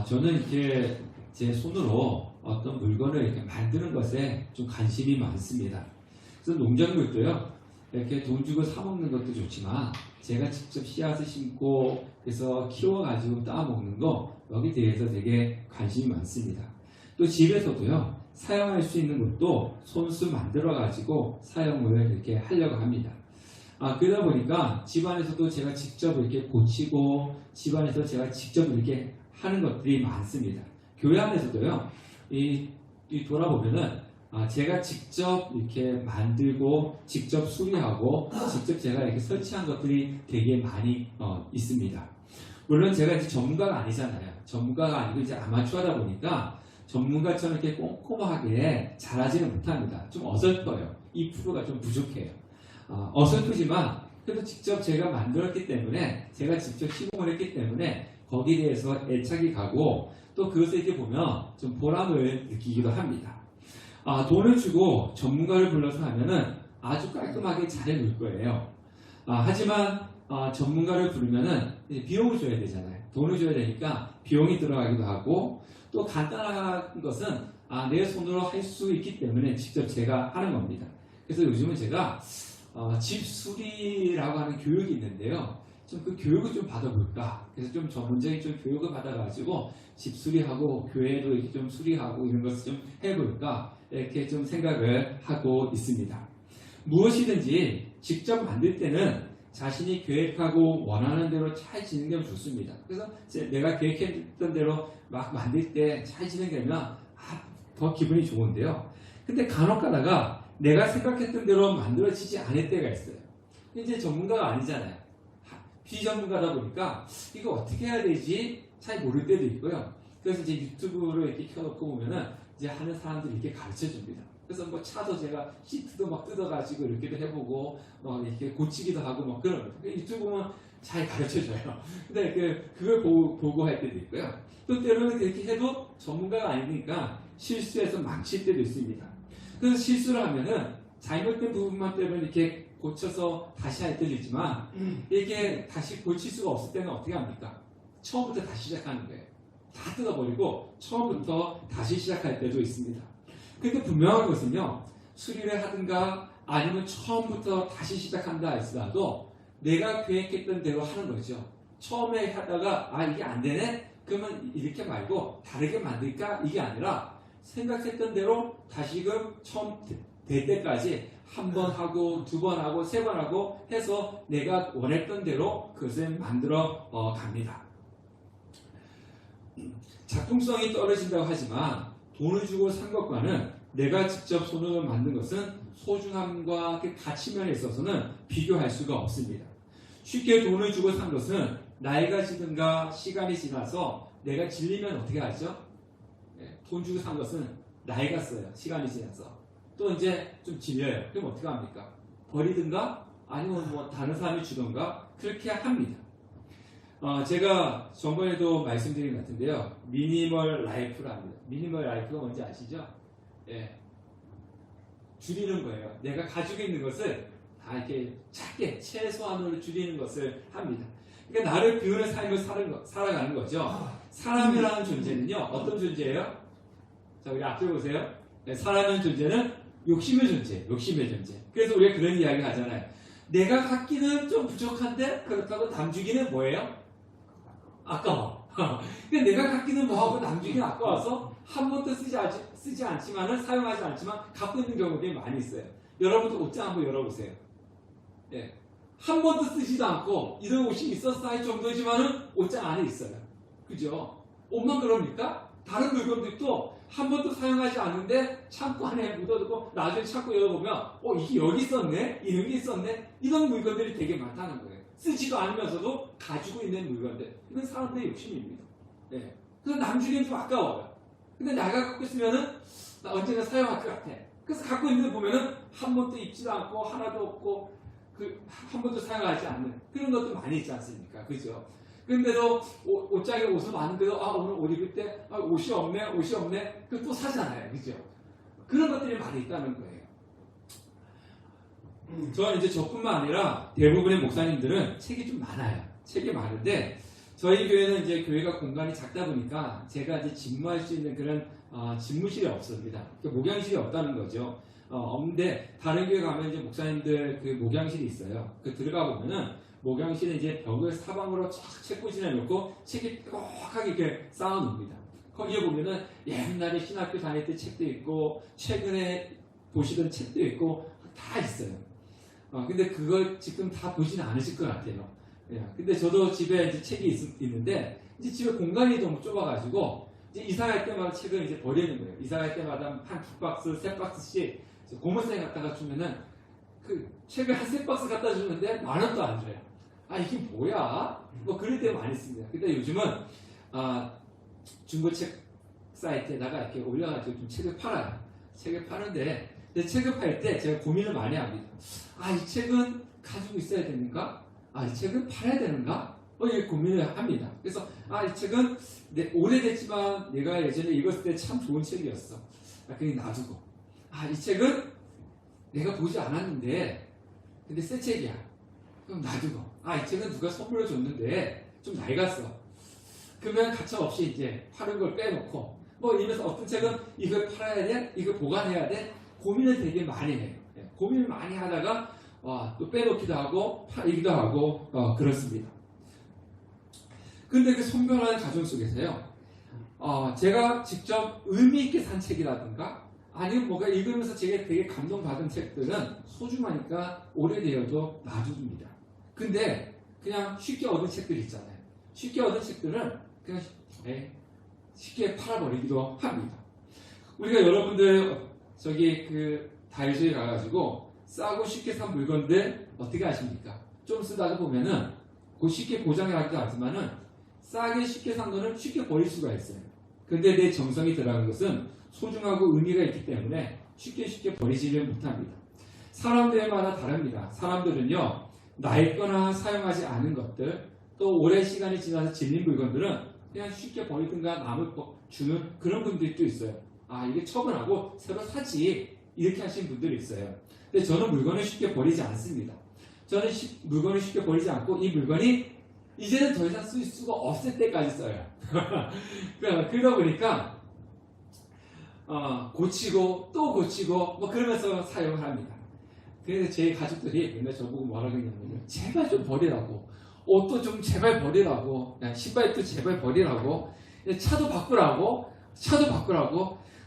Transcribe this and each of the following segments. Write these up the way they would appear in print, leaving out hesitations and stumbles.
저는 이렇게 제 손으로 어떤 물건을 이렇게 만드는 것에 좀 관심이 많습니다. 그래서 농작물도요, 이렇게 돈 주고 사 먹는 것도 좋지만 제가 직접 씨앗을 심고 그래서 키워가지고 따 먹는 거 여기 대해서 되게 관심이 많습니다. 또 집에서도요, 사용할 수 있는 것도 손수 만들어가지고 사용을 이렇게 하려고 합니다. 그러다 보니까 집안에서도 제가 직접 이렇게 고치고 집안에서 제가 직접 이렇게 하는 것들이 많습니다. 교회 안에서도요, 이 돌아보면은 제가 직접 이렇게 만들고 직접 수리하고 직접 제가 이렇게 설치한 것들이 되게 많이 있습니다. 물론 제가 이제 전문가가 아니잖아요. 전문가가 아니고 이제 아마추어다 보니까 전문가처럼 이렇게 꼼꼼하게 잘하지는 못합니다. 좀 어설퍼요. 이 프로가 좀 부족해요. 어설프지만 그래도 직접 제가 만들었기 때문에 제가 직접 시공을 했기 때문에 거기에 대해서 애착이 가고 또 그것을 이렇게 보면 좀 보람을 느끼기도 합니다. 돈을 주고 전문가를 불러서 하면은 아주 깔끔하게 잘 해놓을 거예요. 하지만 전문가를 부르면은 비용을 줘야 되잖아요. 돈을 줘야 되니까 비용이 들어가기도 하고 또 간단한 것은 내 손으로 할 수 있기 때문에 직접 제가 하는 겁니다. 그래서 요즘은 제가 집수리라고 하는 교육이 있는데요. 좀 그 교육을 좀 받아볼까. 그래서 좀 전문적인 좀 교육을 받아가지고 집수리하고 교회도 이렇게 좀 수리하고 이런 것을 좀 해볼까. 이렇게 좀 생각을 하고 있습니다. 무엇이든지 직접 만들 때는 자신이 계획하고 원하는 대로 잘 진행되면 좋습니다. 그래서 내가 계획했던 대로 막 만들 때 잘 진행되면 더 기분이 좋은데요. 근데 간혹 가다가 내가 생각했던 대로 만들어지지 않을 때가 있어요. 이제 전문가가 아니잖아요. 비전문가다 보니까 이거 어떻게 해야 되지? 잘 모를 때도 있고요. 그래서 이제 유튜브를 이렇게 켜놓고 보면은 이제 하는 사람들이 이렇게 가르쳐 줍니다. 그래서 뭐 차도 제가 시트도 막 뜯어가지고 이렇게도 해보고 이렇게 고치기도 하고 막 그런 유튜브 보면 잘 가르쳐 줘요. 근데 그걸 보고 할 때도 있고요. 또 때로는 이렇게 해도 전문가가 아니니까 실수해서 망칠 때도 있습니다. 그래서 실수를 하면은 잘못된 부분만 때문에 이렇게 고쳐서 다시 할 때도 있지만 이게 다시 고칠 수가 없을 때는 어떻게 합니까? 처음부터 다시 시작하는 거예요. 다 뜯어버리고 처음부터 다시 시작할 때도 있습니다. 그런데 분명한 것은요, 수리를 하든가 아니면 처음부터 다시 시작한다 할지라도 내가 계획했던 대로 하는 거죠. 처음에 하다가 이게 안 되네? 그러면 이렇게 말고 다르게 만들까? 이게 아니라 생각했던 대로 다시금 처음 될 때까지 한 번 하고 두 번 하고 세 번 하고 해서 내가 원했던 대로 그것을 만들어 갑니다. 작품성이 떨어진다고 하지만 돈을 주고 산 것과는 내가 직접 손으로 만든 것은 소중함과 그 가치면에 있어서는 비교할 수가 없습니다. 쉽게 돈을 주고 산 것은 나이가 지든가 시간이 지나서 내가 질리면 어떻게 하죠? 돈 주고 산 것은 나이가 써요. 시간이 지나서. 또 이제 좀 질려요. 그럼 어떻게 합니까? 버리든가 아니면 뭐 다른 사람이 주던가 그렇게 합니다. 제가 전번에도 말씀드린 것 같은데요. 미니멀 라이프랍니다. 미니멀 라이프가 뭔지 아시죠? 예. 줄이는 거예요. 내가 가지고 있는 것을 다 이렇게 작게 최소한으로 줄이는 것을 합니다. 그러니까 나를 비우는 삶을 살아가는 거죠. 사람이라는 존재는요, 어떤 존재예요? 자, 우리 앞에 보세요. 네, 사람이라는 존재는 욕심의 존재. 그래서 우리가 그런 이야기 하잖아요. 내가 갖기는 좀 부족한데 그렇다고 남 주기는 뭐예요? 아까워. 그러니까 내가 갖기는 뭐하고 남 주기는 아까워서 한 번도 쓰지 않지만은 사용하지 않지만 갖고 있는 경우들이 많이 있어요. 여러분도 옷장 한번 열어보세요. 예. 한 번도 쓰지도 않고 이런 옷이 있었어 할 정도지만은 옷장 안에 있어요. 그죠? 옷만 그럽니까? 다른 물건들도 한 번도 사용하지 않는데 창고 안에 묻어두고 나중에 창고 열어보면 이게 여기 있었네? 이런 게 있었네? 이런 물건들이 되게 많다는 거예요. 쓰지도 않으면서도 가지고 있는 물건들. 이건 사람들의 욕심입니다. 네. 그래서 남 주기엔 좀 아까워요. 근데 내가 갖고 있으면은 나 언젠가 사용할 것 같아. 그래서 갖고 있는 거 보면은 한 번도 입지도 않고 하나도 없고 한 번도 사용하지 않는 그런 것도 많이 있지 않습니까? 그죠? 근데도 옷장에 옷은 많은데도 오늘 옷 입을 때 옷이 없네 그 또 사잖아요. 그죠? 그런 것들이 많이 있다는 거예요. 저는 이제 저뿐만 아니라 대부분의 목사님들은 책이 좀 많아요. 책이 많은데 저희 교회는 이제 교회가 공간이 작다 보니까 제가 이제 집무할 수 있는 그런 집무실이 없습니다. 목양실이 없다는 거죠. 없는데 다른 교회 가면 이제 목사님들 그 목양실이 있어요. 그 들어가 보면은 목양실은 이제 벽을 사방으로 쫙 책꽂이해 놓고 책이 꽉하게 이렇게 쌓아 놓습니다. 거기에 보면은 옛날에 신학교 다닐 때 책도 있고 최근에 보시던 책도 있고 다 있어요. 근데 그걸 지금 다 보지는 않으실 것 같아요. 예. 근데 저도 집에 이제 책이 있는데 이제 집에 공간이 너무 좁아가지고 이제 이사갈 때마다 책을 이제 버리는 거예요. 이사갈 때마다 한 2박스, 3박스씩 고물상에 갖다가 주면은 그 책을 한 3박스 갖다 주는데 10,000원도 안 줘요. 이게 뭐야? 뭐 그럴 때 많이 씁니다. 근데 요즘은 중고책 사이트에다가 이렇게 올려가지고 좀 책을 팔아요. 책을 파는데 책을 팔 때 제가 고민을 많이 합니다. 이 책은 가지고 있어야 되는가? 이 책은 팔아야 되는가? 이렇게 고민을 합니다. 그래서 이 책은 오래됐지만 내가 예전에 읽었을 때 참 좋은 책이었어. 그냥 놔두고 이 책은 내가 보지 않았는데 근데 새 책이야. 그럼 놔두고 이 책은 누가 선물로 줬는데 좀 낡았어. 그러면 가차없이 이제 파는 걸 빼놓고 이러면서 어떤 책은 이걸 팔아야 돼? 이걸 보관해야 돼? 고민을 되게 많이 해요. 고민을 많이 하다가 또 빼놓기도 하고 팔기도 하고 그렇습니다. 근데 그 선별하는 과정 속에서요, 제가 직접 의미 있게 산 책이라든가 아니면 뭔가 읽으면서 제가 되게 감동받은 책들은 소중하니까 오래되어도 놔둡니다. 근데 그냥 쉽게 얻은 책들 있잖아요. 쉽게 얻은 책들은 그냥 쉽게 팔아버리기도 합니다. 우리가 여러분들 저기 그 다이소에 가가지고 싸고 쉽게 산 물건들 어떻게 아십니까? 좀 쓰다가 보면은 그 쉽게 고장이 나기도 하지만은 싸게 쉽게 산 거는 쉽게 버릴 수가 있어요. 근데 내 정성이 들어간 것은 소중하고 의미가 있기 때문에 쉽게 버리지를 못합니다. 사람들마다 다릅니다. 사람들은요, 낡거나 사용하지 않은 것들, 또 오랜 시간이 지나서 질린 물건들은 그냥 쉽게 버리든가 남을 주는 그런 분들도 있어요. 이게 처분하고 새로 사지, 이렇게 하시는 분들이 있어요. 근데 저는 물건을 쉽게 버리지 않습니다. 저는 물건을 쉽게 버리지 않고 이 물건이 이제는 더 이상 쓸 수가 없을 때까지 써요. 그러다 보니까 고치고 또 고치고 그러면서 사용을 합니다. 그래서 제 가족들이 맨날 저보고 뭐라고 했냐면요, 제발 좀 버리라고, 옷도 좀 제발 버리라고, 신발도 제발 버리라고, 차도 바꾸라고.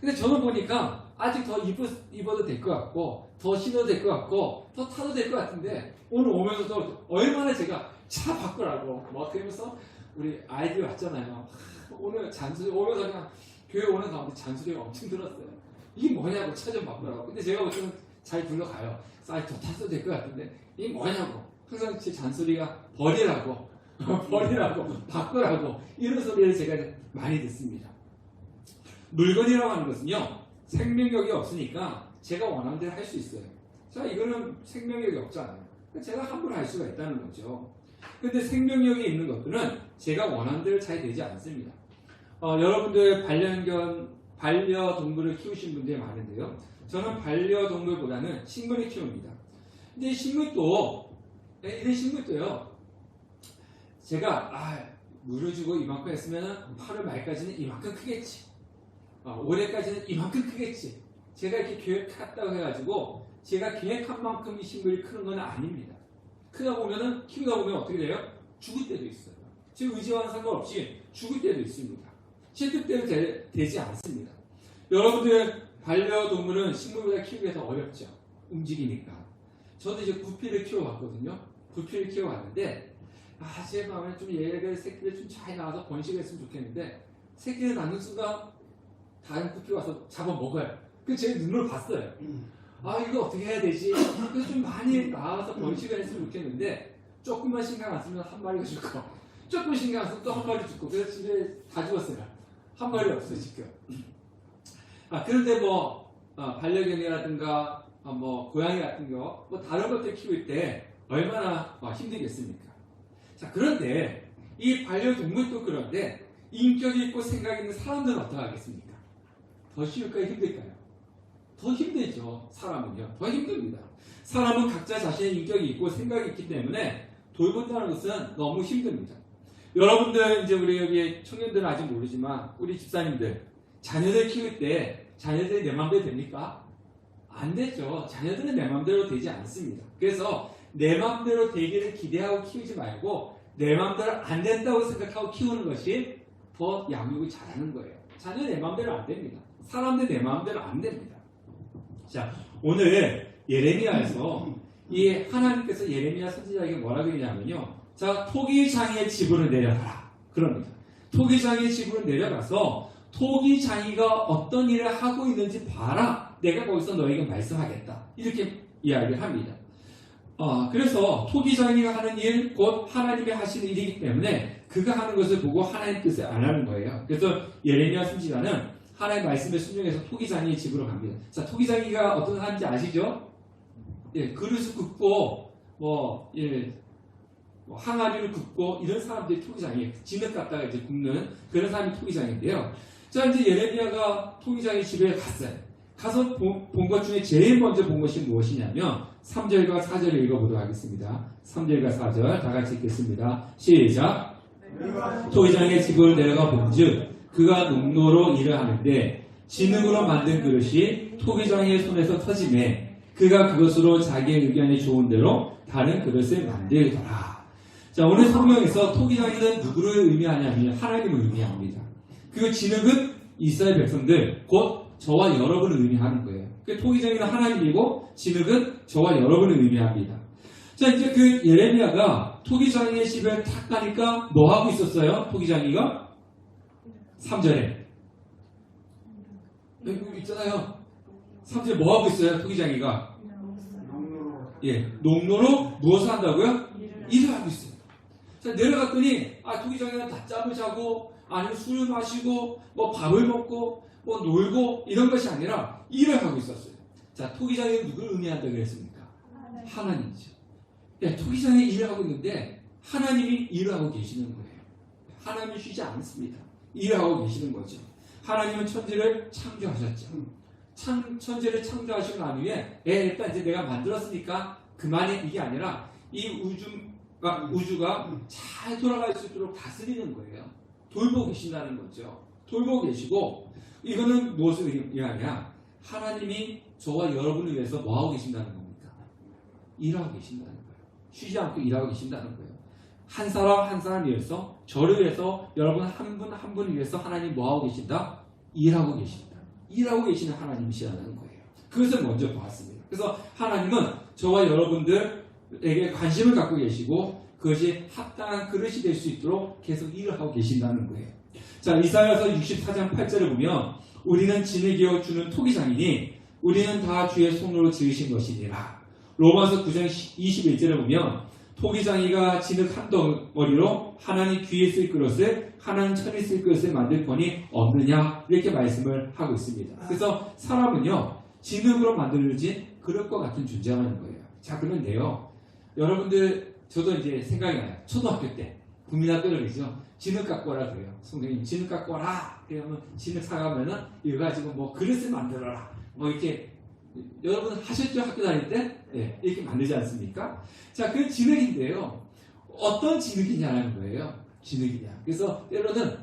근데 저는 보니까 아직 더 입어도 될 것 같고, 더 신어도 될 것 같고, 더 타도 될 것 같은데, 오늘 오면서도 얼마나 제가 차 바꾸라고 그러면서 우리 아이들이 왔잖아요. 오늘 잔소리 오면서 그냥 교회 오는 가운데 잔소리가 엄청 들었어요. 이게 뭐냐고, 차 좀 바꾸라고. 근데 제가 보통 잘 불러가요. 더 탔어도 될 것 같은데 이게 뭐냐고. 항상 제 잔소리가 버리라고 바꾸라고, 이런 소리를 제가 많이 듣습니다. 물건이라고 하는 것은요, 생명력이 없으니까 제가 원하는 대로 할 수 있어요. 자, 이거는 생명력이 없잖아요. 제가 함부로 할 수가 있다는 거죠. 근데 생명력이 있는 것들은 제가 원하는 대로 잘 되지 않습니다. 여러분들 반려동물을 키우신 분들이 많은데요, 저는 반려동물보다는 식물을 키웁니다. 근데 이런 식물도요, 제가 물을 주고 이만큼 했으면 8월 말까지는 이만큼 크겠지, 올해까지는 이만큼 크겠지, 제가 이렇게 계획했다고 해가지고 제가 계획한 만큼 이 식물이 크는 건 아닙니다. 키우다 보면 어떻게 돼요? 죽을 때도 있어요. 제 의지와는 상관없이 죽을 때도 있습니다. 실득대로 되지 않습니다. 여러분들 반려동물은 식물보다 키우기가 더 어렵죠. 움직이니까. 저도 이제 구피를 키워봤거든요. 구피를 키워봤는데 제 마음에 좀 얘가 새끼를 좀 잘 낳아서 번식을 했으면 좋겠는데, 새끼를 낳는 순간 다른 구피가 와서 잡아먹어요. 그래서 제가 눈으로 봤어요. 이거 어떻게 해야 되지? 그래서 좀 많이 나와서 번식을 했으면 좋겠는데, 조금만 신경 안 쓰면 한 마리가 죽고, 조금 신경 안 쓰면 또 한 마리 죽고, 그래서 집에 다 죽었어요. 한 마리 없어요, 지금. 그런데 반려견이라든가, 고양이 같은 거, 다른 것들 키울 때 얼마나 힘들겠습니까? 자, 그런데, 이 반려동물도 그런데, 인격이 있고 생각이 있는 사람들은 어떻게 하겠습니까? 더 쉬울까요? 힘들까요? 더 힘들죠. 사람은요. 더 힘듭니다. 사람은 각자 자신의 인격이 있고 생각이 있기 때문에 돌본다는 것은 너무 힘듭니다. 여러분들 이제 우리 여기 청년들은 아직 모르지만 우리 집사님들 자녀들 키울 때 자녀들이 내 마음대로 됩니까? 안 되죠. 자녀들은 내 마음대로 되지 않습니다. 그래서 내 마음대로 되기를 기대하고 키우지 말고 내 마음대로 안 된다고 생각하고 키우는 것이 더 양육을 잘하는 거예요. 자녀 내 마음대로 안 됩니다. 사람들 내 마음대로 안 됩니다. 자, 오늘 예레미야에서 이 하나님께서 예레미야 선지자에게 뭐라고 했냐면요. 자, 토기장이의 집으로 내려가라. 그럽니다. 토기장이의 집으로 내려가서 토기장이가 어떤 일을 하고 있는지 봐라. 내가 거기서 너에게 말씀하겠다. 이렇게 이야기를 합니다. 그래서 토기장이가 하는 일, 곧 하나님이 하시는 일이기 때문에 그가 하는 것을 보고 하나님 뜻을 안 하는 거예요. 그래서 예레미야 선지자는 하나님의 말씀을 순종해서 토기장이의 집으로 갑니다. 자, 토기장이가 어떤 사람인지 아시죠? 예, 그릇을 굽고 항아리를 굽고 이런 사람들이 토기장이에요. 진흙 갖다가 이제 굽는 그런 사람이 토기장인데요. 자, 이제 예레미야가 토기장의 집에 갔어요. 가서 본 것 중에 제일 먼저 본 것이 무엇이냐면 3절과 4절을 읽어보도록 하겠습니다. 3절과 4절 다 같이 읽겠습니다. 시작. 토기장의 집을 내려가 본즉 그가 농로로 일을 하는데 진흙으로 만든 그릇이 토기장의 손에서 터지매 그가 그것으로 자기의 의견이 좋은 대로 다른 그릇을 만들더라. 자, 오늘 성경에서 토기장이는 누구를 의미하냐면 하나님을 의미합니다. 그 진흙은 이스라엘 백성들 곧 저와 여러분을 의미하는 거예요. 그 토기장이는 하나님이고 진흙은 저와 여러분을 의미합니다. 자, 이제 그 예레미야가 토기장이의 집에 탁 가니까 뭐 하고 있었어요? 토기장이가 3절에 여기 있잖아요. 3절에 뭐 하고 있어요? 토기장이가 농로로 무엇을 한다고요? 일을 하고 있어요. 자, 내려갔더니 토기장이가 낮잠을 자고 아니면 술을 마시고 밥을 먹고 놀고 이런 것이 아니라 일을 하고 있었어요. 자, 토기장이 누구를 의미한다고 그랬습니까? 하나님이죠. 토기장이 일을 하고 있는데 하나님이 일을 하고 계시는 거예요. 하나님이 쉬지 않습니다. 일을 하고 계시는 거죠. 하나님은 천지를 창조하셨죠. 천지를 창조하시고 난 후에 일단 이제 내가 만들었으니까 그만이 이게 아니라 이 우주가 잘 돌아갈 수 있도록 다스리는 거예요. 돌보고 계신다는 거죠. 돌보고 계시고 이거는 무엇을 의미하냐? 하나님이 저와 여러분을 위해서 뭐하고 계신다는 겁니까? 일하고 계신다는 거예요. 쉬지 않고 일하고 계신다는 거예요. 한 사람 한 사람 위해서, 저를 위해서, 여러분 한 분 한 분을 위해서 하나님 뭐하고 계신다? 일하고 계신다. 일하고 계시는 하나님이시라는 거예요. 그것을 먼저 보았습니다. 그래서 하나님은 저와 여러분들에게 관심을 갖고 계시고 그것이 합당한 그릇이 될 수 있도록 계속 일을 하고 계신다는 거예요. 자, 이사야서 64장 8절을 보면 우리는 진흙이여 주는 토기장이니 우리는 다 주의 손으로 지으신 것이니라. 로마서 9장 21절을 보면 토기장이가 진흙 한 덩어리로 하나님 귀에 쓸 그릇을 하나님 천에 쓸 그릇을 만들 권이 없느냐 이렇게 말씀을 하고 있습니다. 그래서 사람은요 진흙으로 만들어진 그릇과 같은 존재라는 거예요. 자, 그런데요 여러분들 저도 이제 생각이 나요. 초등학교 때 국민학교를 그러죠. 진흙 갖고 오라 그래요. 선생님 진흙 갖고 오라. 그러면 진흙 사가면은 이거 가지고 그릇을 만들어라. 이렇게 여러분 하셨죠? 학교 다닐 때? 네, 이렇게 만들지 않습니까? 자, 그 진흙인데요. 어떤 진흙이냐는 거예요. 진흙이냐. 그래서 때로는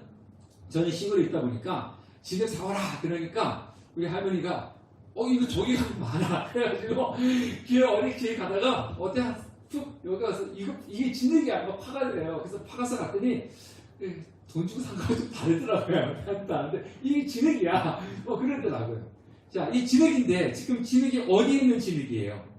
저는 시골에 있다 보니까 진흙 사와라. 그러니까 우리 할머니가 이거 저기 가면 많아. 그래가지고 길에 어린이집 가다가 툭 여기 가서 이게 진흙이야. 파가래요. 그래서 파가서 갔더니 돈 주고 산 거 좀 다르더라고요. 근데 이게 진흙이야. 그러더라고요. 자, 이 진흙인데 지금 진흙이 어디에 있는 진흙이에요?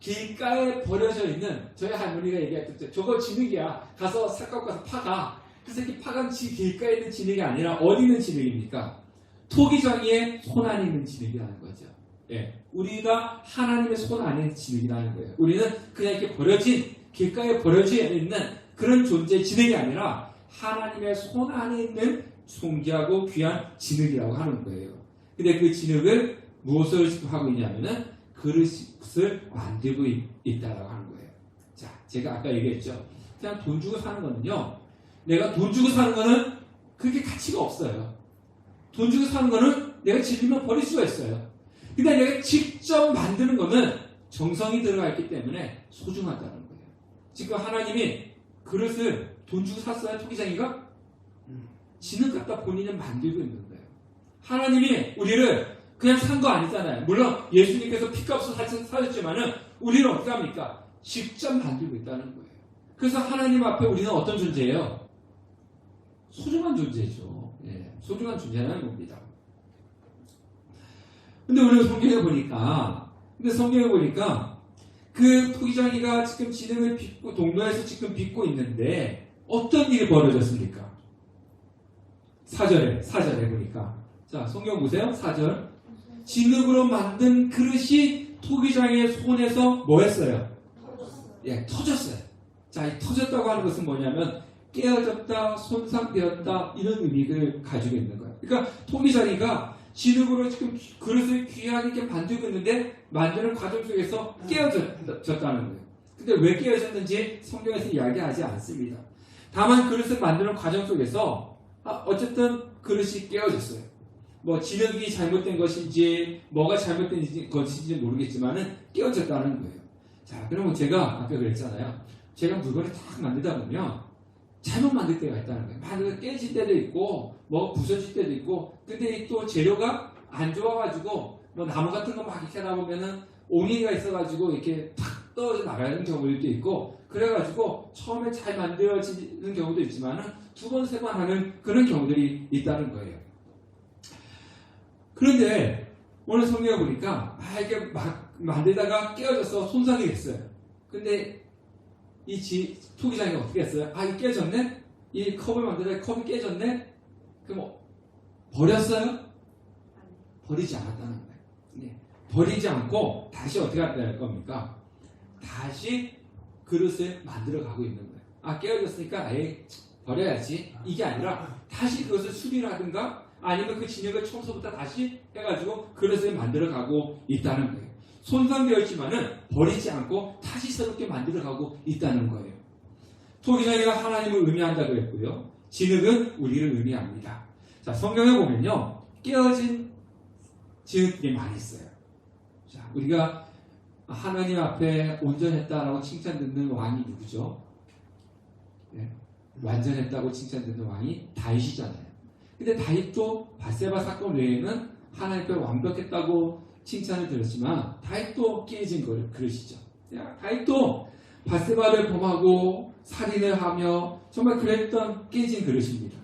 길가에 버려져 있는 저희 할머니가 얘기했죠. 저거 진흙이야. 가서 삭 갖고 가서 파가. 그래서 이렇게 파간 길가에 있는 진흙이 아니라 어디 있는 진흙입니까? 토기장이의 손 안에 있는 진흙이라는 거죠. 예, 우리가 하나님의 손 안에 있는 진흙이라는 거예요. 우리는 그냥 이렇게 길가에 버려져 있는 그런 존재의 진흙이 아니라 하나님의 손 안에 있는 존귀하고 귀한 진흙이라고 하는 거예요. 근데 그 진흙을 무엇을 하고 있냐면은 그릇을 만들고 있다라고 하는 거예요. 자, 제가 아까 얘기했죠. 그냥 돈 주고 사는 거는요. 내가 돈 주고 사는 거는 그렇게 가치가 없어요. 돈 주고 사는 거는 내가 질리면 버릴 수가 있어요. 근데 내가 직접 만드는 거는 정성이 들어가 있기 때문에 소중하다는 거예요. 지금 하나님이 그릇을 돈 주고 샀어요? 토기장이가? 지는 갖다 본인은 만들고 있는 거예요. 하나님이 우리를 그냥 산 거 아니잖아요. 물론 예수님께서 피값을 사셨지만은 우리는 어떻게 합니까? 직접 만들고 있다는 거예요. 그래서 하나님 앞에 우리는 어떤 존재예요? 소중한 존재죠. 예, 소중한 존재라는 겁니다. 근데 우리가 성경에 보니까 그 토기장이가 지금 진흙을 빚고 동로에서 지금 빚고 있는데 어떤 일이 벌어졌습니까? 4절에 보니까 자 성경 보세요. 4절 진흙으로 만든 그릇이 토기장의 손에서 뭐 했어요? 예, 터졌어요. 자, 이 터졌다고 하는 것은 뭐냐면 깨어졌다, 손상되었다 이런 의미를 가지고 있는 거예요. 그러니까 토기장이가 진흙으로 지금 그릇을 귀하게 이렇게 만들고 있는데 만드는 과정 속에서 깨어졌다는 거예요. 근데 왜 깨어졌는지 성경에서 이야기하지 않습니다. 다만 그릇을 만드는 과정 속에서 어쨌든 그릇이 깨어졌어요. 뭐 진흙이 잘못된 것인지 뭐가 잘못된 것인지 모르겠지만은 깨어졌다는 거예요. 자, 그러면 제가 아까 그랬잖아요. 제가 물건을 딱 만들다 보면 잘못 만들 때가 있다는 거예요. 만들어 깨질 때도 있고 뭐 부서질 때도 있고 근데 또 재료가 안 좋아가지고 뭐 나무 같은 거 막 이렇게 하다 보면은 옹이가 있어가지고 이렇게 탁 떨어져 나가는 경우도 있고 그래가지고 처음에 잘 만들어지는 경우도 있지만은 두 번, 세 번 하는 그런 경우들이 있다는 거예요. 그런데 오늘 성경에 보니까 이게 막 만들다가 깨어져서 손상이 됐어요. 근데 이 토기장이 어떻게 했어요? 이거 깨졌네? 이 컵을 만들다가 컵이 깨졌네? 그럼 버렸어요? 버리지 않았다는 거예요. 네. 버리지 않고 다시 어떻게 할 겁니까? 다시 그릇을 만들어 가고 있는 거예요. 깨어졌으니까 아예 버려야지. 이게 아니라 다시 그것을 수리를 하든가 아니면 그 진흙을 처음부터 다시 해가지고 그릇을 만들어 가고 있다는 거예요. 손상되었지만은 버리지 않고 다시 새롭게 만들어 가고 있다는 거예요. 토기장이가 하나님을 의미한다고 했고요. 진흙은 우리를 의미합니다. 자, 성경에 보면요. 깨어진 진흙들이 많이 있어요. 자, 우리가 하나님 앞에 온전했다라고 칭찬 듣는 왕이 누구죠? 네. 완전했다고 칭찬 듣는 왕이 다윗이잖아요. 근데 다윗도 밧세바 사건 외에는 하나님 앞에 완벽했다고 칭찬을 들었지만 다윗도 깨진 그릇이죠. 다윗도 밧세바를 범하고 살인을 하며 정말 그랬던 깨진 그릇입니다.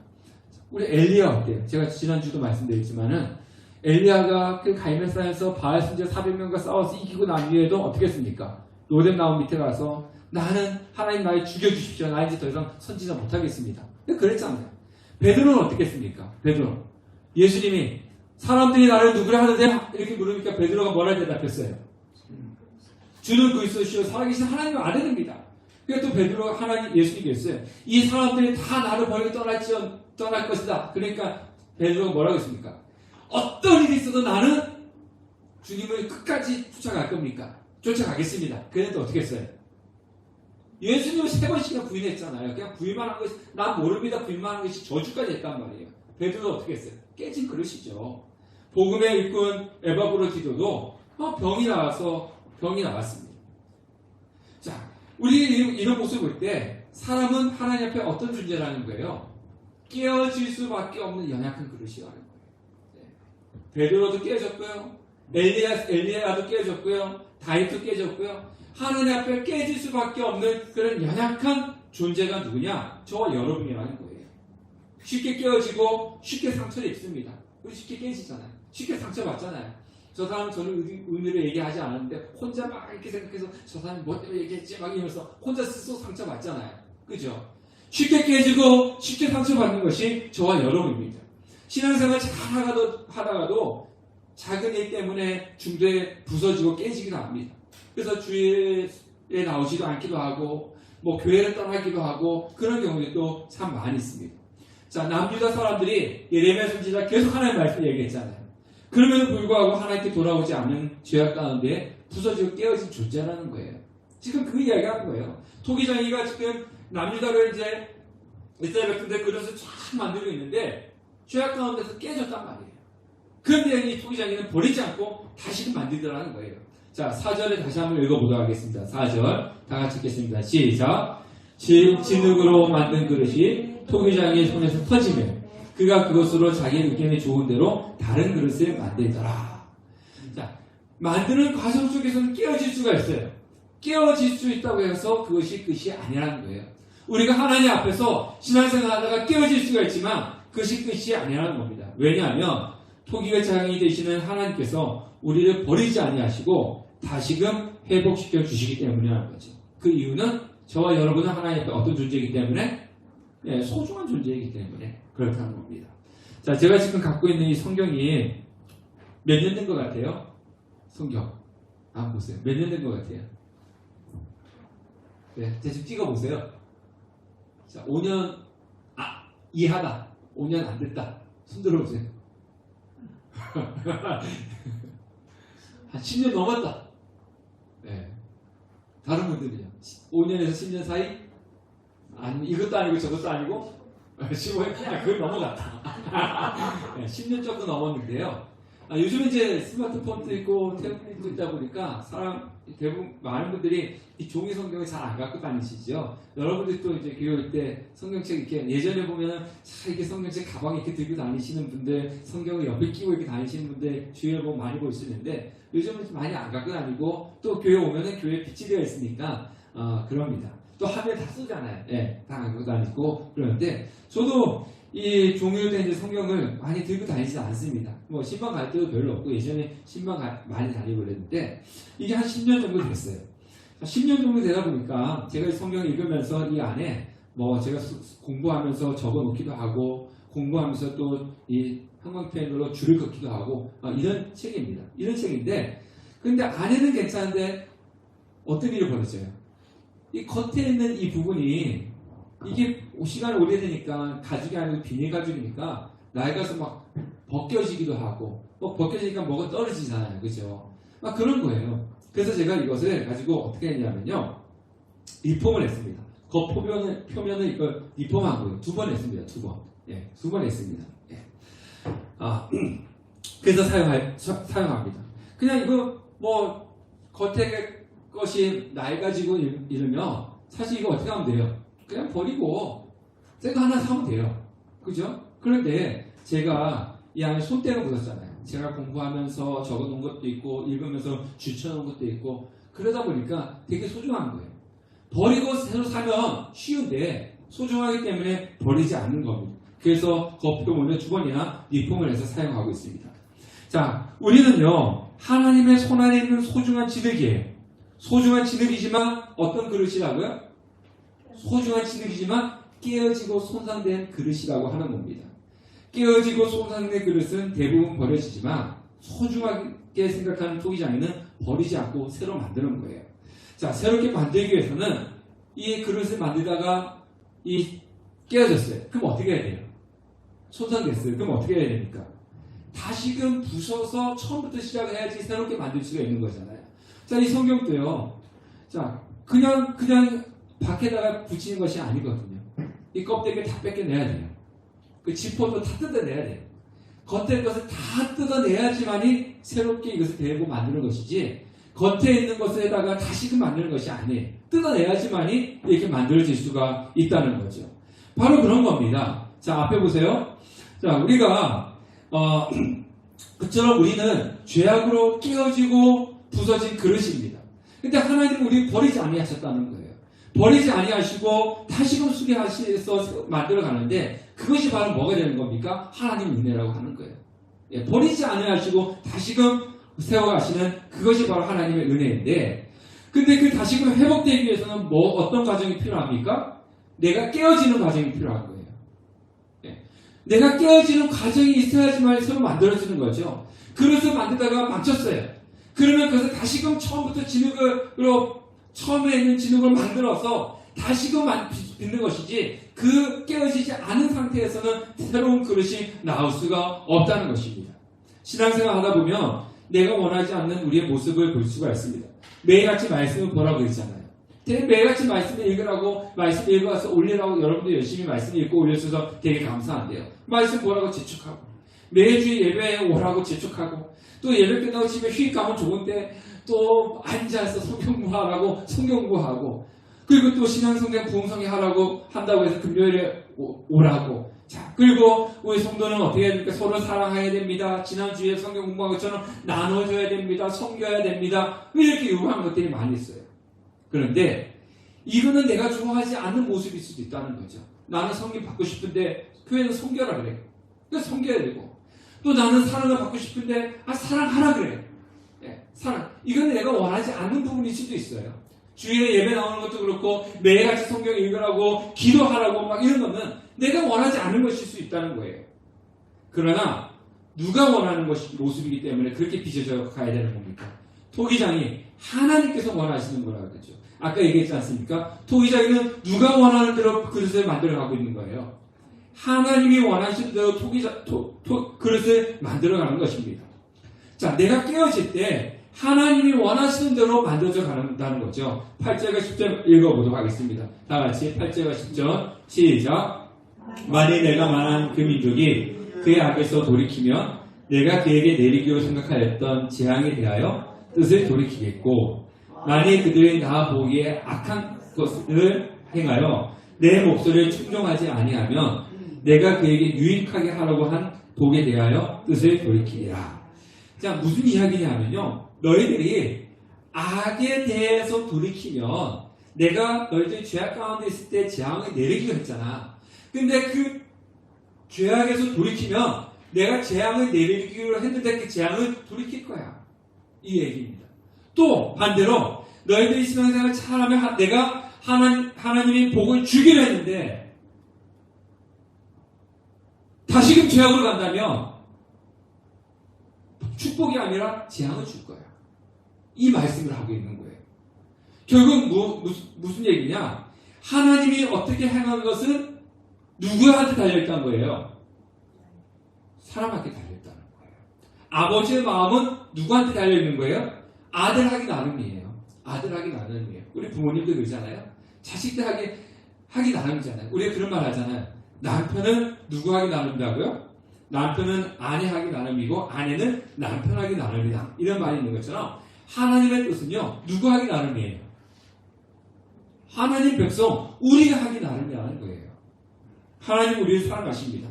우리 엘리야 어때요? 제가 지난주도 말씀드렸지만은 엘리야가 그 갈멜산에서 바알 선지자 400명과 싸워서 이기고 난 뒤에도 어떻게 했습니까? 로뎀 나무 밑에 가서 나는 하나님 나를 죽여주십시오. 나 이제 더 이상 선지자 못하겠습니다. 그랬잖아요. 베드로는 어떻게 했습니까? 베드로. 예수님이 사람들이 나를 누구라 하는데 이렇게 물으니까 베드로가 뭐라 대답했어요? 주는 그리스도시요 살아계신 하나님의 아들입니다. 그래서 또 베드로가 예수님께서 이 사람들이 다 나를 버리고 떠날 것이다. 그러니까 베드로가 뭐라고 했습니까? 어떤 일이 있어도 나는 주님을 끝까지 쫓아갈 겁니까? 쫓아가겠습니다. 그런데 어떻게 했어요? 예수님을 3번씩이나 부인했잖아요. 그냥 부인만 한 것이, 난 모릅니다. 부인만 한 것이 저주까지 했단 말이에요. 베드로가 어떻게 했어요? 깨진 그릇이죠. 복음의 일꾼 에바브로디도도 병이 나왔습니다. 자, 우리 이런 모습을 볼 때 사람은 하나님 앞에 어떤 존재라는 거예요? 깨어질 수밖에 없는 연약한 그릇이라는 거예요. 네. 베드로도 깨졌고요. 엘리야도 깨졌고요. 다윗도 깨졌고요. 하나님 앞에 깨질 수밖에 없는 그런 연약한 존재가 누구냐? 저와 여러분이라는 거예요. 쉽게 깨어지고 쉽게 상처를 입습니다. 우리 쉽게 깨지잖아요. 쉽게 상처받잖아요. 저 사람은 저는 의미를 얘기하지 않았는데 혼자 막 이렇게 생각해서 저 사람이 뭐 때문에 얘기했지 막 이러면서 혼자 스스로 상처받잖아요. 그죠? 쉽게 깨지고 쉽게 상처받는 것이 저와 여러분입니다. 신앙생활 잘 하다가도 작은 일 때문에 중도에 부서지고 깨지기도 합니다. 그래서 주일에 나오지도 않기도 하고 뭐 교회를 떠나기도 하고 그런 경우도 참 많이 있습니다. 자, 남유다 사람들이 예레미야 선지자 계속 하나님의 말씀을 얘기했잖아요. 그럼에도 불구하고 하나님께 돌아오지 않는 죄악 가운데 부서지고 깨어진 존재라는 거예요. 지금 그 이야기하는 거예요. 토기장이가 지금 남유다를 이제 이스라엘 백성들 그릇을 쫙 만들고 있는데 죄악 가운데서 깨졌단 말이에요. 그런데 이 토기장이는 버리지 않고 다시금 만들더라는 거예요. 자, 4절에 다시 한번 읽어보도록 하겠습니다. 4절 다 같이 읽겠습니다. 시작. 진흙으로 만든 그릇이 토기장의 손에서 터지면 그가 그것으로 자기 의견에 좋은 대로 다른 그릇을 만들더라. 자, 만드는 과정 속에서는 깨어질 수가 있어요. 깨어질 수 있다고 해서 그것이 끝이 아니라는 거예요. 우리가 하나님 앞에서 신앙생활 하다가 깨어질 수가 있지만 그것이 끝이 아니라는 겁니다. 왜냐하면 토기의 장이 되시는 하나님께서 우리를 버리지 아니하시고 다시금 회복시켜 주시기 때문이라는 거죠. 그 이유는 저와 여러분은 하나님 앞에 어떤 존재이기 때문에 소중한 존재이기 때문에 그렇다는 겁니다. 자, 제가 지금 갖고 있는 이 성경이 몇 년 된 것 같아요? 성경 한번 보세요. 몇 년 된 것 같아요? 네, 대충 찍어보세요. 자, 5년 이하다. 5년 안 됐다. 손 들어보세요. 한 10년 넘었다. 네. 다른 분들이요. 5년에서 10년 사이? 아니, 이것도 아니고 저것도 아니고 15년, 그걸 넘어갔다. 네, 10년 조금 넘었는데요. 요즘 이제 스마트폰도 있고 태블릿도 있다 보니까 대부분 많은 분들이 이 종이 성경을 잘 안 갖고 다니시죠. 여러분들도 이제 교회 올 때 성경책 이렇게 예전에 보면 잘 이렇게 성경책 가방에 이렇게 들고 다니시는 분들, 성경을 옆에 끼고 이렇게 다니시는 분들 주위에 보면 많이 보시는데 요즘은 많이 안 갖고 다니고 또 교회 오면은 교회 빛이 되어 있으니까 그럽니다. 또 하면 다 쓰잖아요. 예, 다 갖고 다니고 그러는데 저도 이 종이로 된 성경을 많이 들고 다니지 않습니다. 뭐 신방 갈 때도 별로 없고 예전에 신방 많이 다니고 그랬는데 이게 한 10년 정도 됐어요. 10년 정도 되다 보니까 제가 이 성경을 읽으면서 이 안에 뭐 제가 공부하면서 적어 놓기도 하고 공부하면서 또 이 형광펜으로 줄을 긋기도 하고 이런 책입니다. 이런 책인데 근데 안에는 괜찮은데 어떤 일이 벌어져요? 이 겉에 있는 이 부분이 이게 시간이 오래되니까 가죽이 아니고 비닐 가죽이니까 낡아서 막 벗겨지기도 하고 벗겨지니까 뭐가 떨어지잖아요. 그죠? 막 그런 거예요. 그래서 제가 이것을 가지고 어떻게 했냐면요. 리폼을 했습니다. 표면을 이걸 리폼한 거예요. 2번 했습니다. 2번. 예, 2번 했습니다. 예. 그래서 사용합니다. 그냥 이거 뭐 겉에 것이 낡아지고 이러면 사실 이거 어떻게 하면 돼요? 그냥 버리고 새 거 하나 사면 돼요. 그죠? 그런데 제가 이 안에 손때가 묻었잖아요. 제가 공부하면서 적어놓은 것도 있고 읽으면서 주쳐놓은 것도 있고 그러다 보니까 되게 소중한 거예요. 버리고 새로 사면 쉬운데 소중하기 때문에 버리지 않는 겁니다. 그래서 거표문을 2번이나 리폼을 해서 사용하고 있습니다. 자, 우리는요 하나님의 손안에 있는 소중한 진흙이에요. 소중한 진흙이지만 어떤 그릇이라고요? 소중한 진흙이지만 깨어지고 손상된 그릇이라고 하는 겁니다. 깨어지고 손상된 그릇은 대부분 버려지지만 소중하게 생각하는 토기장이는 버리지 않고 새로 만드는 거예요. 자, 새롭게 만들기 위해서는 이 그릇을 만들다가 깨어졌어요. 그럼 어떻게 해야 돼요? 손상됐어요. 그럼 어떻게 해야 됩니까? 다시금 부숴서 처음부터 시작을 해야지 새롭게 만들 수가 있는 거잖아요. 자, 이 성경도요. 자, 그냥 밖에다가 붙이는 것이 아니거든요. 이 껍데기를 다 뺏겨내야 돼요. 그 지퍼도 다 뜯어내야 돼요. 겉에 것을 다 뜯어내야지만이 새롭게 이것을 대고 만드는 것이지 겉에 있는 것에다가 다시금 만드는 것이 아니에요. 뜯어내야지만이 이렇게 만들어질 수가 있다는 거죠. 바로 그런 겁니다. 자, 앞에 보세요. 자, 우리가 그처럼 우리는 죄악으로 깨어지고 부서진 그릇입니다. 근데 하나님은 우리 버리지 아니하셨다는 거예요. 버리지 아니하시고 다시금 수리하셔서 만들어 가는데 그것이 바로 뭐가 되는 겁니까? 하나님 은혜라고 하는 거예요. 예, 버리지 아니하시고 다시금 세워가시는 그것이 바로 하나님의 은혜인데 근데 그 다시금 회복되기 위해서는 어떤 과정이 필요합니까? 내가 깨어지는 과정이 필요한 거예요. 예, 내가 깨어지는 과정이 있어야지만 새로 만들어지는 거죠. 그릇을 만들다가 망쳤어요. 그러면 그것을 다시금 처음부터 처음에 있는 진흙을 만들어서 다시금 빚는 것이지 그 깨어지지 않은 상태에서는 새로운 그릇이 나올 수가 없다는 것입니다. 신앙생활 하다 보면 내가 원하지 않는 우리의 모습을 볼 수가 있습니다. 매일같이 말씀을 보라고 그랬잖아요. 매일같이 말씀을 읽으라고 말씀 읽어서 올리라고 여러분들 열심히 말씀 읽고 올려주셔서 되게 감사한데요. 말씀 보라고 재촉하고 매주 예배에 오라고 재촉하고 또 예배 끝나고 집에 휴익 가면 좋은데 또 앉아서 성경 공부하라고 성경 공부하고 그리고 또 신앙성경 부흥성경 하라고 한다고 해서 금요일에 오라고. 자, 그리고 우리 성도는 어떻게 해야 됩니까? 서로 사랑해야 됩니다. 지난주에 성경 공부한 것처럼 나눠줘야 됩니다. 섬겨야 됩니다. 이렇게 요구하는 것들이 많이 있어요. 그런데 이거는 내가 좋아하지 않는 모습일 수도 있다는 거죠. 나는 섬김 받고 싶은데 교회는 섬겨라 그래. 그러니까 섬겨야 되고, 또 나는 사랑을 받고 싶은데 사랑하라 그래. 예, 사랑. 이건 내가 원하지 않는 부분일 수도 있어요. 주일에 예배 나오는 것도 그렇고 매일같이 성경 읽으라고 기도하라고 막 이런 거는 내가 원하지 않는 것일 수 있다는 거예요. 그러나 누가 원하는 것이 모습이기 때문에 그렇게 빚어져 가야 되는 겁니까? 토기장이 하나님께서 원하시는 거라고 그러죠. 아까 얘기했지 않습니까? 토기장이는 누가 원하는 대로 그릇을 만들어가고 있는 거예요. 하나님이 원하시는 대로 그릇을 만들어가는 것입니다. 자, 내가 깨어질 때 하나님이 원하시는 대로 만들어져 간다는 거죠. 8절과 10절 읽어보도록 하겠습니다. 다 같이 8절과 10절 시작. 만일 내가 말한 그 민족이 그의 악에서 돌이키면 내가 그에게 내리기로 생각하였던 재앙에 대하여 뜻을 돌이키겠고, 만일 그들이 나 보기에 악한 것을 행하여 내 목소리를 충종하지 아니하면 내가 그에게 유익하게 하라고 한 복에 대하여 뜻을 돌이키리라. 자, 무슨 이야기냐면요, 너희들이 악에 대해서 돌이키면 내가 너희들이 죄악 가운데 있을 때 재앙을 내리기로 했잖아. 근데 그 죄악에서 돌이키면 내가 재앙을 내리기로 했는데 그 재앙을 돌이킬 거야. 이 얘기입니다. 또 반대로 너희들이 신앙생활을 잘하면 내가 하나님이 복을 주기로 했는데 다시금 죄악으로 간다면 축복이 아니라 재앙을 줄 거야. 이 말씀을 하고 있는 거예요. 결국 무슨 얘기냐? 하나님이 어떻게 행한 것은 누구한테 달려있다는 거예요? 사람한테 달려있다는 거예요. 아버지의 마음은 누구한테 달려있는 거예요? 아들하기 나름이에요. 아들하기 나름이에요. 우리 부모님도 그러잖아요. 자식들 하기 나름이잖아요. 우리가 그런 말 하잖아요. 남편은 누구 하기 나름이라고요? 남편은 아내 하기 나름이고 아내는 남편 하기 나름이다. 이런 말이 있는 것처럼 하나님의 뜻은요, 누구 하기 나름이에요? 하나님 백성, 우리가 하기 나름이라는 거예요. 하나님 우리를 사랑하십니다.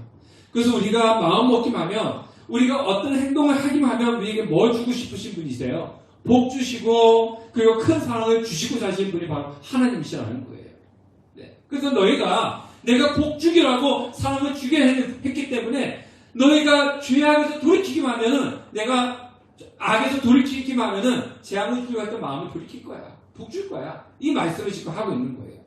그래서 우리가 마음 먹기만 하면, 우리가 어떤 행동을 하기만 하면 우리에게 뭘 주고 싶으신 분이세요? 복 주시고, 그리고 큰 사랑을 주시고 사시는 분이 바로 하나님이시라는 거예요. 네. 그래서 너희가 내가 복 주기라고 사랑을 주게 했기 때문에 너희가 죄악에서 돌이키기만 하면은, 내가 악에서 돌이키기만 하면은 재앙을 주려고 했던 마음을 돌이킬 거야. 복 줄 거야. 이 말씀을 지금 하고 있는 거예요.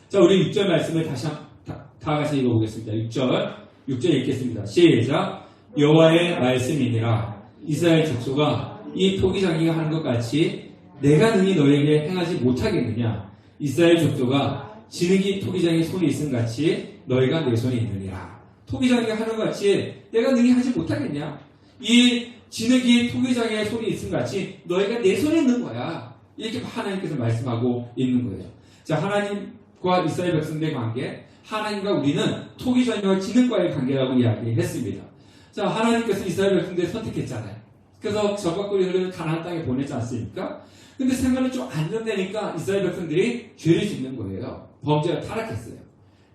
자, 우리 6절 말씀을 다시 다 같이 읽어보겠습니다. 6절 읽겠습니다. 시작. 여호와의 말씀이니라. 이스라엘 족속아, 이 토기장이가 하는 것 같이 내가 능히 너에게 행하지 못하겠느냐? 이스라엘 족속아, 진흙이 토기장의 손에 있음 같이 너희가 내 손에 있느니라. 토기장이가 하는 것 같이 내가 능히 하지 못하겠냐? 이 진흙이 토기장의 손에 있음 같이 너희가 내 손에 있는 거야. 이렇게 하나님께서 말씀하고 있는 거예요. 자, 하나님과 이스라엘 백성들의 관계, 하나님과 우리는 토기장과 진흙과의 관계라고 이야기했습니다. 자, 하나님께서 이스라엘 백성들을 선택했잖아요. 그래서 젖과 꿀이 흐르는 가나안 땅에 보내지 않습니까? 근데 생각이 좀 안정되니까 이스라엘 백성들이 죄를 짓는 거예요. 범죄가 타락했어요.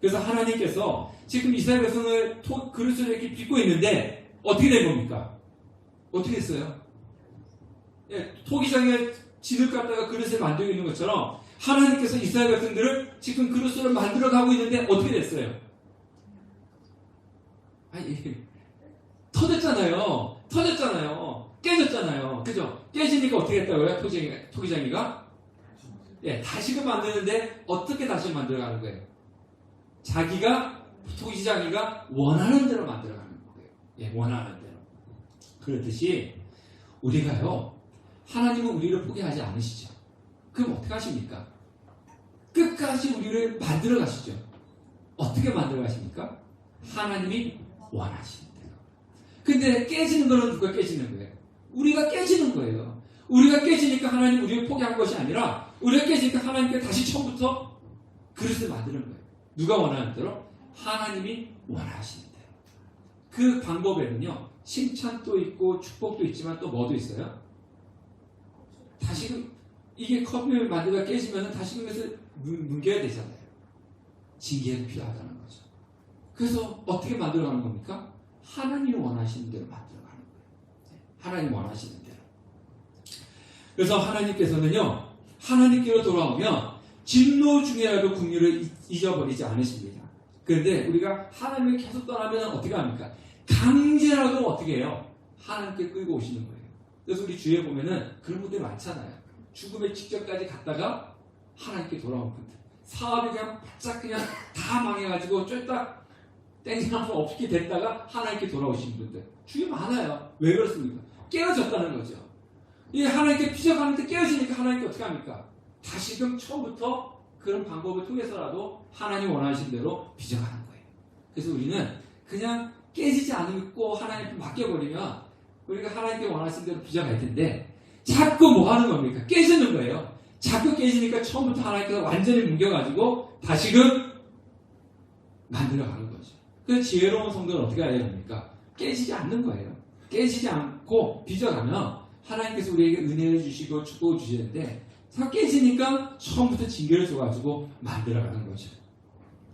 그래서 하나님께서 지금 이스라엘 백성을 그릇을 이렇게 빚고 있는데 어떻게 된 겁니까? 어떻게 했어요? 예, 토기장에 진을 갖다가 그릇을 만들고 있는 것처럼 하나님께서 이스라엘 백성들을 지금 그릇으로 만들어 가고 있는데 어떻게 됐어요? 아니, 터졌잖아요. 깨졌잖아요. 그죠? 깨지니까 어떻게 했다고요? 토기장이가? 예, 다시금 만드는데 어떻게 다시 만들어가는 거예요? 토기장이가 원하는 대로 만들어가는 거예요. 예, 원하는 대로. 그렇듯이 우리가요, 하나님은 우리를 포기하지 않으시죠. 그럼 어떻게 하십니까? 끝까지 우리를 만들어 가시죠. 어떻게 만들어 가십니까? 하나님이 원하시는 대로. 근데 깨지는 거는 누가 깨지는 거예요? 우리가 깨지는 거예요. 우리가 깨지니까 하나님 우리를 포기한 것이 아니라 우리가 깨지니까 하나님께 다시 처음부터 그릇을 만드는 거예요. 누가 원하는 대로? 하나님이 원하시는 대로. 그 방법에는요, 칭찬도 있고 축복도 있지만 또 뭐도 있어요? 다시금 이게 컵을 만들다 깨지면 다시금 해서 뭉개야 되잖아요. 징계가 필요하다는 거죠. 그래서 어떻게 만들어가는 겁니까? 하나님이 원하시는 대로 만들어가는 거예요. 하나님 원하시는 대로. 그래서 하나님께서는요, 하나님께로 돌아오면 진노 중에라도 긍휼을 잊어버리지 않으십니다. 그런데 우리가 하나님을 계속 떠나면 어떻게 합니까? 강제라도 어떻게 해요? 하나님께 끌고 오시는 거예요. 그래서 우리 주위에 보면은 그런 분들 많잖아요. 죽음의 직전까지 갔다가 하나님께 돌아온 분들. 사업이 그냥 바짝 그냥 다 망해가지고 쫄딱 땡겨나서 없게 됐다가 하나님께 돌아오신 분들. 주위에 많아요. 왜 그렇습니까? 깨어졌다는 거죠. 이 하나님께 피적하는데 깨어지니까 하나님께 어떻게 합니까? 다시금 처음부터 그런 방법을 통해서라도 하나님 원하신 대로 빚어가는 거예요. 그래서 우리는 그냥 깨지지 않고 하나님께 맡겨버리면 우리가 하나님께 원하신 대로 빚어갈 텐데 자꾸 뭐 하는 겁니까? 깨지는 거예요. 자꾸 깨지니까 처음부터 하나님께서 완전히 뭉겨가지고 다시금 만들어가는 거죠. 그래서 지혜로운 성도는 어떻게 해야 됩니까? 깨지지 않는 거예요. 깨지지 않고 빚어가면 하나님께서 우리에게 은혜를 주시고 축복을 주시는데 다 깨지니까 처음부터 징계를 줘가지고 만들어가는 거죠.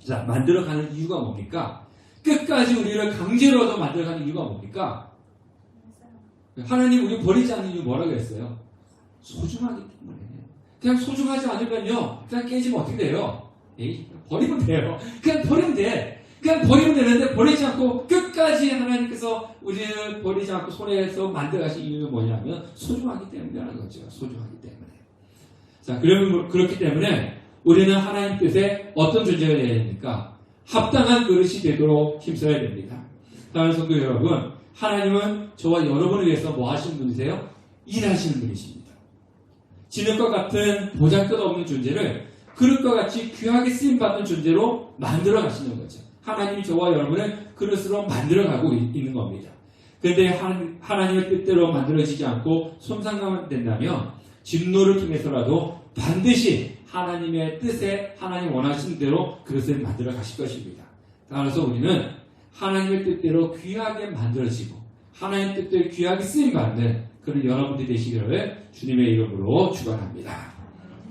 자, 만들어가는 이유가 뭡니까? 끝까지 우리를 강제로도 만들어가는 이유가 뭡니까? 하나님 우리 버리지 않는 이유 뭐라고 했어요? 소중하기 때문에. 그냥 소중하지 않으면요, 그냥 깨지면 어떻게 돼요? 에이, 버리면 돼요. 그냥 버리면 돼. 그냥 버리면 되는데 버리지 않고 끝까지 하나님께서 우리를 버리지 않고 손에서 만들어가신 이유는 뭐냐면 소중하기 때문이라는 거죠. 소중하기 때문에. 자, 그렇기 때문에 우리는 하나님 뜻에 어떤 존재가 되어야 됩니까? 합당한 그릇이 되도록 힘써야 됩니다. 사랑하는 성도 여러분, 하나님은 저와 여러분을 위해서 뭐 하시는 분이세요? 일하시는 분이십니다. 진흙과 같은 보잘것없는 존재를 그릇과 같이 귀하게 쓰임받는 존재로 만들어 가시는 거죠. 하나님이 저와 여러분을 그릇으로 만들어가고 있는 겁니다. 그런데 하나님의 뜻대로 만들어지지 않고 손상하면 된다면 진노를 통해서라도 반드시 하나님의 뜻에 하나님 원하시는 대로 그릇을 만들어 가실 것입니다. 따라서 우리는 하나님의 뜻대로 귀하게 만들어지고 하나님의 뜻대로 귀하게 쓰임받는 그런 여러분들이 되시기를 주님의 이름으로 축원합니다.